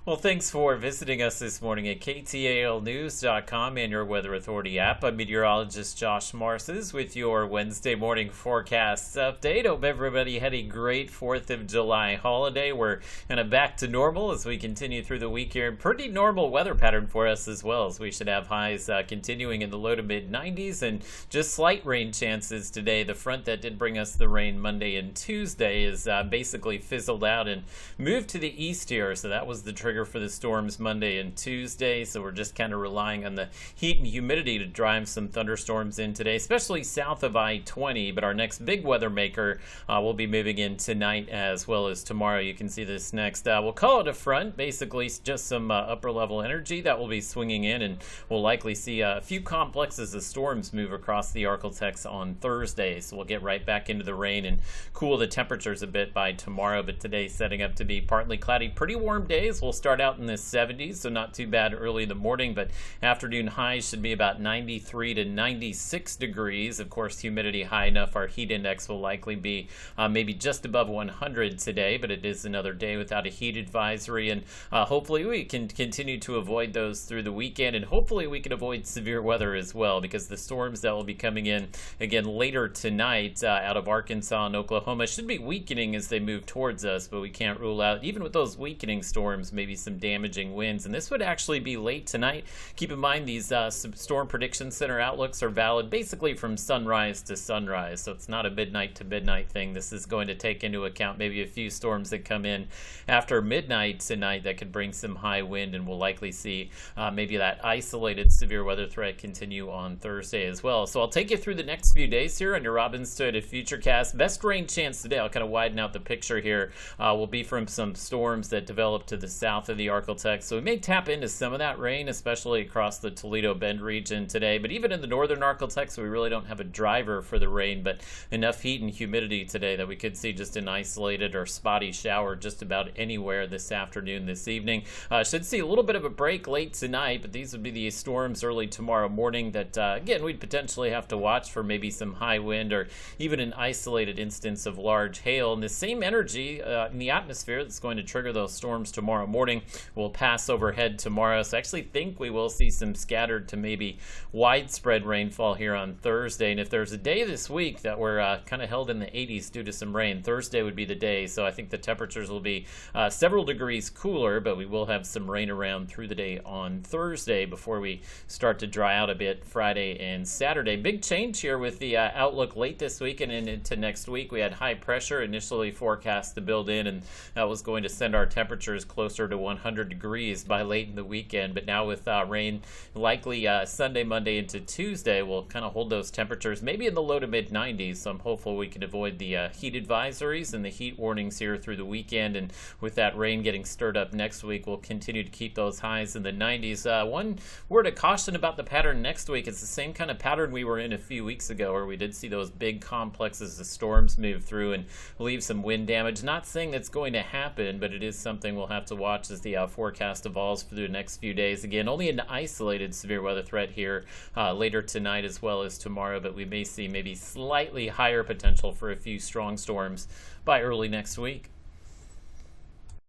Well, thanks for visiting us this morning at KTALnews.com and your Weather Authority app. I'm meteorologist Josh Marces with your Wednesday morning forecast update. Hope everybody had a great 4th of July holiday. We're kind of back to normal as we continue through the week here. Pretty normal weather pattern for us as well, as we should have highs continuing in the low to mid 90s and just slight rain chances today. The front that did bring us the rain Monday and Tuesday is basically fizzled out and moved to the east here, so that was the trigger for the storms Monday and Tuesday. So we're just kind of relying on the heat and humidity to drive some thunderstorms in today, especially south of I-20. But our next big weather maker will be moving in tonight as well as tomorrow. You can see this next. We'll call it a front, basically just some upper level energy that will be swinging in, and we'll likely see a few complexes of storms move across the Arklatex on Thursday. So we'll get right back into the rain and cool the temperatures a bit by tomorrow. But today's setting up to be partly cloudy, pretty warm days. We'll start out in the 70s, so not too bad early in the morning, but afternoon highs should be about 93 to 96 degrees. Of course, humidity high enough. Our heat index will likely be maybe just above 100 today, but it is another day without a heat advisory, and hopefully we can continue to avoid those through the weekend, and hopefully we can avoid severe weather as well, because the storms that will be coming in again later tonight out of Arkansas and Oklahoma should be weakening as they move towards us, but we can't rule out, even with those weakening storms, maybe some damaging winds. And this would actually be late tonight. Keep in mind these Storm Prediction Center outlooks are valid basically from sunrise to sunrise, so it's not a midnight to midnight thing. This is going to take into account maybe a few storms that come in after midnight tonight that could bring some high wind, and we'll likely see maybe that isolated severe weather threat continue on Thursday as well. So I'll take you through the next few days here on your Robinson Futurecast. Best rain chance today, I'll kind of widen out the picture here, will be from some storms that develop to the south of the Arklatex. So we may tap into some of that rain, especially across the Toledo Bend region today. But even in the northern Arklatex, we really don't have a driver for the rain, but enough heat and humidity today that we could see just an isolated or spotty shower just about anywhere this afternoon, this evening. Should see a little bit of a break late tonight, but these would be the storms early tomorrow morning that, again, we'd potentially have to watch for maybe some high wind or even an isolated instance of large hail. And the same energy in the atmosphere that's going to trigger those storms tomorrow morning will pass overhead tomorrow. So I actually think we will see some scattered to maybe widespread rainfall here on Thursday. And if there's a day this week that we're kind of held in the 80s due to some rain, Thursday would be the day. So I think the temperatures will be several degrees cooler, but we will have some rain around through the day on Thursday before we start to dry out a bit Friday and Saturday. Big change here with the outlook late this week and into next week. We had high pressure initially forecast to build in, and that was going to send our temperatures closer to 100 degrees by late in the weekend. But now with rain likely Sunday, Monday into Tuesday, we'll kind of hold those temperatures maybe in the low to mid 90s. So I'm hopeful we can avoid the heat advisories and the heat warnings here through the weekend. And with that rain getting stirred up next week, we'll continue to keep those highs in the 90s. One word of caution about the pattern next week, it's the same kind of pattern we were in a few weeks ago, where we did see those big complexes of storms move through and leave some wind damage. Not saying that's going to happen, but it is something we'll have to watch as the forecast evolves through the next few days. Again, only an isolated severe weather threat here later tonight as well as tomorrow, but we may see maybe slightly higher potential for a few strong storms by early next week.